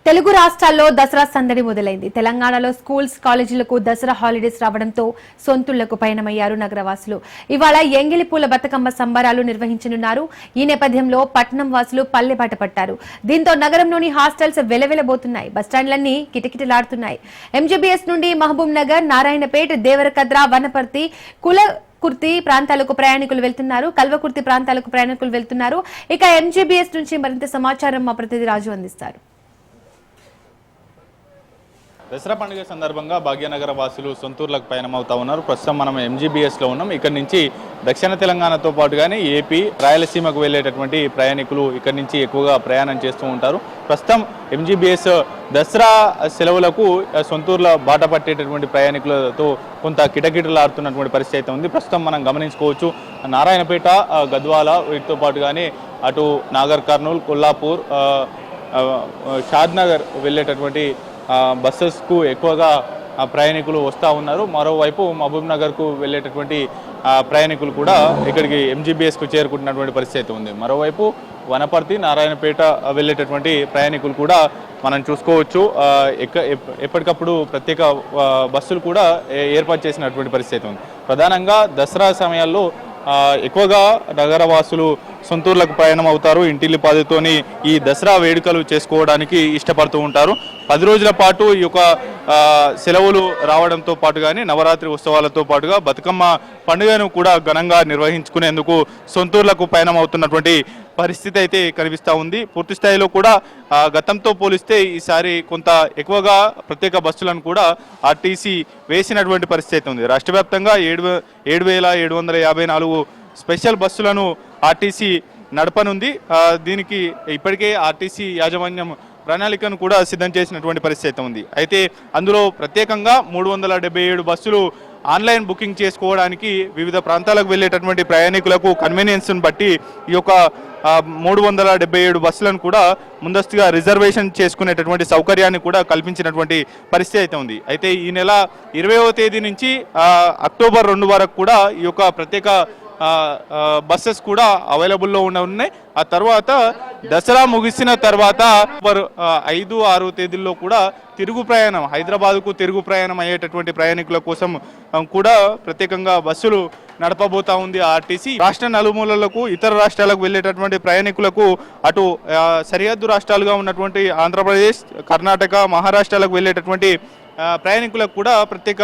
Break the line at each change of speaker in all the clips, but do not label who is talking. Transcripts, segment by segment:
తెలుగు రాష్ట్రాల్లో దసరా సందడి మొదలైంది. తెలంగాణలో స్కూల్స్, కాలేజీలకు దసరా హాలిడేస్ రావడంతో సొంతుళ్లకు పయనమయ్యారు నగరవాసులు. ఇవాళ ఎంగిలిపూల బతుకమ్మ సంబరాలు నిర్వహించనున్నారు. ఈ నేపథ్యంలో పట్టణం వాసులు పల్లెబాట పట్టారు. దీంతో నగరంలోని హాస్టల్స్ వెలవెలబోతున్నాయి. బస్టాండ్లన్నీ కిటకిటలాడుతున్నాయి. ఎంజీబీఎస్ నుండి మహబూబ్ నగర్, నారాయణపేట, దేవరకద్ర, వనపర్తి, కుర్తి ప్రాంతాలకు ప్రయాణికులు వెళ్తున్నారు. కల్వకుర్తి ప్రాంతాలకు ప్రయాణికులు వెళ్తున్నారు. ఇక ఎంజీబీఎస్ నుంచి మరింత సమాచారం మా ప్రతినిధి రాజు అందిస్తారు.
దసరా పండుగ సందర్భంగా భాగ్యనగర వాసులు సొంతూర్లకు పయనమవుతా ఉన్నారు. ప్రస్తుతం మనం ఎంజీబీఎస్లో ఉన్నాం. ఇక్కడ నుంచి దక్షిణ తెలంగాణతో పాటుగానే ఏపీ, రాయలసీమకు వెళ్ళేటటువంటి ప్రయాణికులు ఇక్కడ నుంచి ఎక్కువగా ప్రయాణం చేస్తూ ఉంటారు. ప్రస్తుతం ఎంజీబీఎస్ దసరా సెలవులకు సొంతూర్ల బాట పట్టేటటువంటి ప్రయాణికులతో కొంత కిటకిటలాడుతున్నటువంటి పరిస్థితి అయితే ఉంది. ప్రస్తుతం మనం గమనించుకోవచ్చు, నారాయణపేట, గద్వాల వీటితో పాటుగానే అటు నాగర్ కర్నూల్, కొల్లాపూర్, షాద్నగర్ వెళ్ళేటటువంటి బస్సెస్కు ఎక్కువగా ప్రయాణికులు వస్తూ ఉన్నారు. మరోవైపు మహబూబ్ నగర్కు వెళ్ళేటటువంటి ప్రయాణికులు కూడా ఇక్కడికి ఎంజీబీఎస్కు చేరుకుంటున్నటువంటి పరిస్థితి ఉంది. మరోవైపు వనపర్తి, నారాయణపేట వెళ్ళేటటువంటి ప్రయాణికులు కూడా మనం చూసుకోవచ్చు. ఎప్పటికప్పుడు ప్రత్యేక బస్సులు కూడా ఏర్పాటు చేసినటువంటి పరిస్థితి ఉంది. ప్రధానంగా దసరా సమయాల్లో ఎక్కువగా నగరవాసులు సొంతూర్లకు ప్రయాణం అవుతారు. ఇంటిల్లిపాదితోని ఈ దసరా వేడుకలు చేసుకోవడానికి ఇష్టపడుతూ ఉంటారు. 10 రోజుల పాటు ఈ యొక్క సెలవులు రావడంతో పాటుగానే నవరాత్రి ఉత్సవాలతో పాటుగా బతుకమ్మ పండుగను కూడా ఘనంగా నిర్వహించుకునేందుకు సొంతూర్లకు పయనం అవుతున్నటువంటి పరిస్థితి అయితే కనిపిస్తూ ఉంది. పూర్తి స్థాయిలో కూడా గతంతో పోలిస్తే ఈసారి కొంత ఎక్కువగా ప్రత్యేక బస్సులను కూడా ఆర్టీసీ వేసినటువంటి పరిస్థితి ఉంది. రాష్ట్ర వ్యాప్తంగా 7,754 స్పెషల్ బస్సులను ఆర్టీసీ నడపనుంది. దీనికి ఇప్పటికే ఆర్టీసీ యాజమాన్యం ప్రణాళికను కూడా సిద్ధం చేసినటువంటి పరిస్థితి ఉంది. అయితే అందులో ప్రత్యేకంగా 377 బస్సులు ఆన్లైన్ బుకింగ్ చేసుకోవడానికి వివిధ ప్రాంతాలకు వెళ్ళేటటువంటి ప్రయాణికులకు కన్వీనియన్స్ను బట్టి ఈ యొక్క 377 బస్సులను కూడా ముందస్తుగా రిజర్వేషన్ చేసుకునేటటువంటి సౌకర్యాన్ని కూడా కల్పించినటువంటి పరిస్థితి అయితే ఉంది. అయితే ఈ నెల 20వ తేదీ నుంచి అక్టోబర్ 2 వరకు కూడా ఈ యొక్క ప్రత్యేక బస్సెస్ కూడా అవైలబుల్లో ఉన్నాయి. ఆ తర్వాత దసరా ముగిసిన తర్వాత 5, 6 తేదీల్లో కూడా తిరుగు ప్రయాణం, హైదరాబాద్కు తిరుగు ప్రయాణం అయ్యేటటువంటి ప్రయాణికుల కోసం కూడా ప్రత్యేకంగా బస్సులు నడపబోతా ఉంది ఆర్టీసీ. రాష్ట్ర నలుమూలలకు, ఇతర రాష్ట్రాలకు వెళ్ళేటటువంటి ప్రయాణికులకు అటు సరిహద్దు రాష్ట్రాలుగా ఉన్నటువంటి ఆంధ్రప్రదేశ్, కర్ణాటక, మహారాష్ట్రాలకు వెళ్ళేటటువంటి ప్రయాణికులకు కూడా ప్రత్యేక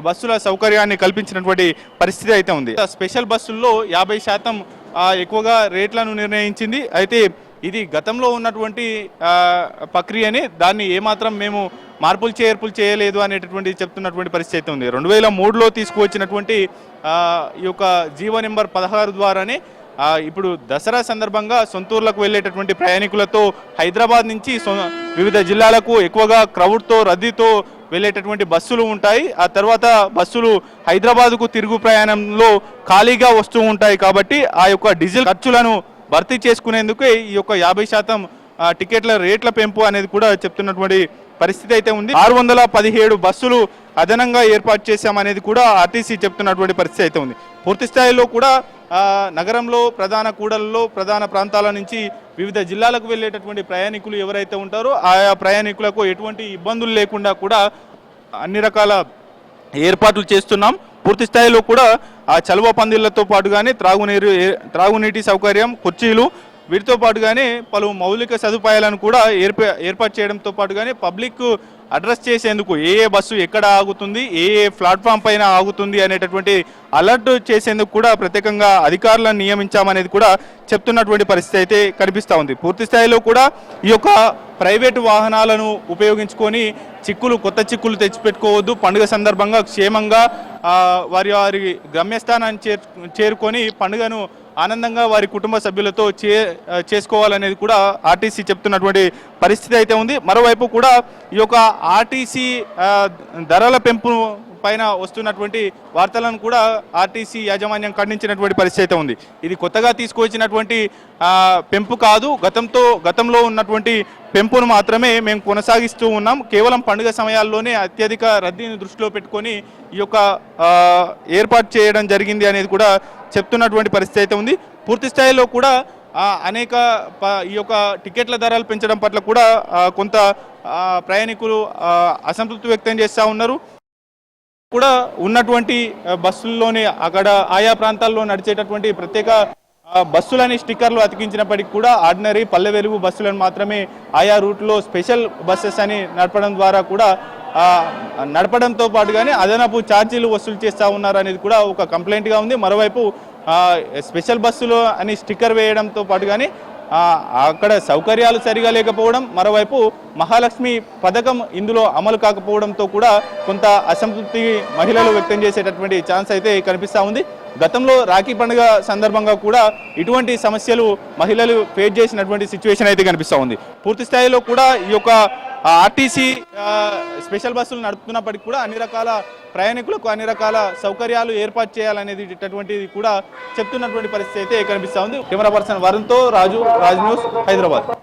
బస్సుల సౌకర్యాన్ని కల్పించినటువంటి పరిస్థితి అయితే ఉంది. స్పెషల్ బస్సుల్లో 50% ఎక్కువగా రేట్లను నిర్ణయించింది. అయితే ఇది గతంలో ఉన్నటువంటి ప్రక్రియని, దాన్ని ఏమాత్రం మేము మార్పులు చేర్పులు చేయలేదు అనేటటువంటి చెప్తున్నటువంటి పరిస్థితి అయితే ఉంది. 2003లో తీసుకువచ్చినటువంటి ఈ యొక్క జీవో నెంబర్ 16 ద్వారానే ఇప్పుడు దసరా సందర్భంగా సొంతూర్లకు వెళ్ళేటటువంటి ప్రయాణికులతో హైదరాబాద్ నుంచి వివిధ జిల్లాలకు ఎక్కువగా క్రౌడ్తో, రద్దీతో వెళ్ళేటటువంటి బస్సులు ఉంటాయి. ఆ తర్వాత బస్సులు హైదరాబాద్కు తిరుగు ప్రయాణంలో ఖాళీగా వస్తూ ఉంటాయి. కాబట్టి ఆ యొక్క డీజిల్ ఖర్చులను భర్తీ చేసుకునేందుకే ఈ యొక్క 50% టికెట్ల రేట్ల పెంపు అనేది కూడా చెప్తున్నటువంటి పరిస్థితి అయితే ఉంది. 617 బస్సులు అదనంగా ఏర్పాటు చేశామనేది కూడా ఆర్టీసీ చెప్తున్నటువంటి పరిస్థితి అయితే ఉంది. పూర్తి స్థాయిలో కూడా నగరంలో ప్రధాన కూడళ్లలో, ప్రధాన ప్రాంతాల నుంచి వివిధ జిల్లాలకు వెళ్ళేటటువంటి ప్రయాణికులు ఎవరైతే ఉంటారో ఆయా ప్రయాణికులకు ఎటువంటి ఇబ్బందులు లేకుండా కూడా అన్ని రకాల ఏర్పాట్లు చేస్తున్నాం. పూర్తి స్థాయిలో కూడా ఆ చలువ పందిళ్లతో పాటుగానే త్రాగునీటి సౌకర్యం, కుర్చీలు, వీటితో పాటుగానే పలు మౌలిక సదుపాయాలను కూడా ఏర్పాటు చేయడంతో పాటుగానే పబ్లిక్ అడ్రస్ చేసేందుకు ఏ బస్సు ఎక్కడ ఆగుతుంది, ఏ ప్లాట్ఫామ్ పైన ఆగుతుంది అనేటటువంటి అలర్ట్ చేసేందుకు కూడా ప్రత్యేకంగా అధికారులను నియమించామనేది కూడా చెప్తున్నటువంటి పరిస్థితి అయితే కనిపిస్తూ ఉంది. పూర్తి స్థాయిలో కూడా ఈ యొక్క ప్రైవేటు వాహనాలను ఉపయోగించుకొని కొత్త చిక్కులు తెచ్చిపెట్టుకోవద్దు. పండుగ సందర్భంగా క్షేమంగా వారి గమ్యస్థానాన్ని చేరుకొని పండుగను ఆనందంగా వారి కుటుంబ సభ్యులతో చేసుకోవాలనేది కూడా ఆర్టీసీ చెప్తున్నటువంటి పరిస్థితి అయితే ఉంది. మరోవైపు కూడా ఈ యొక్క ఆర్టీసీ ధరల పెంపు పైన వస్తున్నటువంటి వార్తలను కూడా ఆర్టీసీ యాజమాన్యం ఖండించినటువంటి పరిస్థితి అయితే ఉంది. ఇది కొత్తగా తీసుకువచ్చినటువంటి పెంపు కాదు, గతంలో ఉన్నటువంటి పెంపును మాత్రమే మేము కొనసాగిస్తూ ఉన్నాం. కేవలం పండుగ సమయాల్లోనే అత్యధిక రద్దీని దృష్టిలో పెట్టుకొని ఈ యొక్క ఏర్పాటు చేయడం జరిగింది అనేది కూడా చెప్తున్నటువంటి పరిస్థితి అయితే ఉంది. పూర్తి స్థాయిలో కూడా అనేక ఈ యొక్క టికెట్ల ధరలు పెంచడం పట్ల కూడా కొంత ప్రయాణికులు అసంతృప్తి వ్యక్తం చేస్తూ ఉన్నారు. కూడా ఉన్నటువంటి బస్సుల్లోనే అక్కడ ఆయా ప్రాంతాల్లో నడిచేటటువంటి ప్రత్యేక బస్సులని స్టిక్కర్లు అతికించినప్పటికీ కూడా ఆర్డినరీ పల్లె వెలుగు బస్సులను మాత్రమే ఆయా రూట్లో స్పెషల్ బస్సెస్ అని నడపడం ద్వారా కూడా నడపడంతో పాటుగానే అదనపు ఛార్జీలు వసూలు చేస్తూ ఉన్నారు అనేది కూడా ఒక కంప్లైంట్గా ఉంది. మరోవైపు స్పెషల్ బస్సులు అని స్టిక్కర్ వేయడంతో పాటుగానే అక్కడ సౌకర్యాలు సరిగా లేకపోవడం, మరోవైపు మహాలక్ష్మి పథకం ఇందులో అమలు కాకపోవడంతో కూడా కొంత అసంతృప్తి మహిళలు వ్యక్తం చేసేటటువంటి ఛాన్స్ అయితే కనిపిస్తూ ఉంది. గతంలో రాఖీ పండుగ సందర్భంగా కూడా ఇటువంటి సమస్యలు మహిళలు ఫేస్ చేసినటువంటి సిచ్యువేషన్ అయితే కనిపిస్తూ ఉంది. పూర్తి స్థాయిలో కూడా ఈ యొక్క ఆర్టీసీ స్పెషల్ బస్సులు నడుపుతున్నప్పటికీ కూడా అన్ని రకాల ప్రయాణికులకు అన్ని రకాల సౌకర్యాలు ఏర్పాటు చేయాలనేది కూడా చెప్తున్నటువంటి పరిస్థితి అయితే కనిపిస్తూ ఉంది. కెమెరా పర్సన్ వరుణ్తో రాజ్ న్యూస్, హైదరాబాద్.